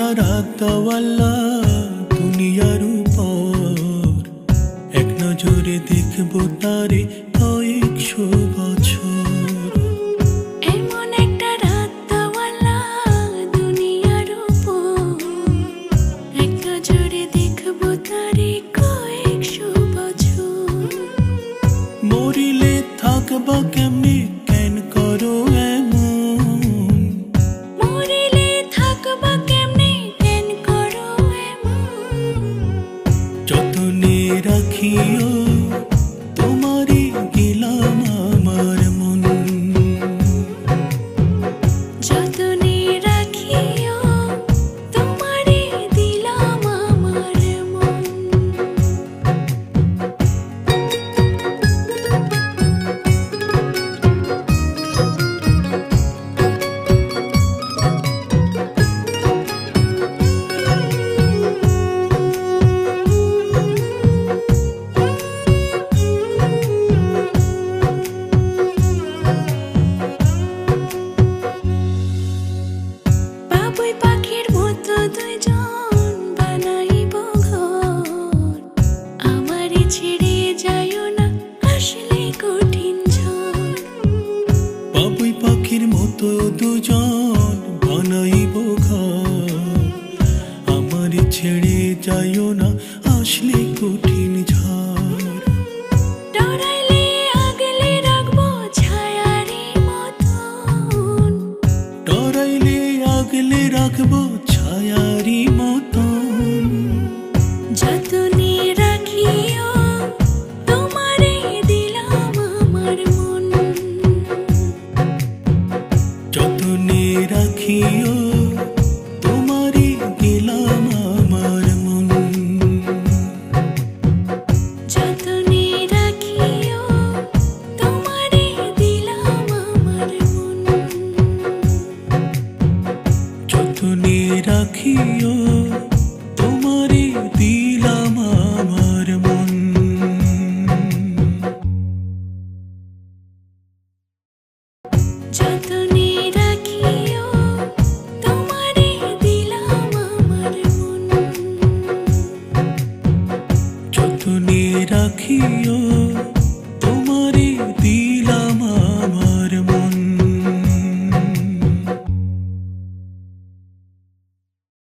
একটা রাত দেওয়াল্লা দুনিয়ার উপর, এক নজরে দেখবো তারে কয়েকশো বছর। এমন একটা রাত দেওয়াল্লা দুনিয়ার উপর, এক নজরে দেখবো তারে কয়েকশো বছর। মরিলে থাকবা কেমনে কেন করো এমন, মরিলে থাকবা কেমনে কেন করো এমন। যতনে রাখিও তোমারে গেলাম আমার মন, যতনে রাখিও তোমারে দিলাম আমার মন। বাবুই পাখির মতো দুইজন বানাইব ঘর, আমারে ছেড়ে যাইও না আসলে কঠিন ঝড়। বাবুই পাখির মতো দুজন বানাইব ঘর, আমার ছেড়ে যাইও না আসলে কঠিন ঝড়। ডরাইলে আগলে রাখবো ছায়ারি মতন, ডরাইলে আগলে রাখবো ছায়ারি মতন, যতনে রাখিও তোমারে দিলাম আমার মন। যতনে রাখিও তোমারে দিলাম আমার মন, যতনে রাখিও তোমারে দিলাম আমার মন। যতনে রাখিও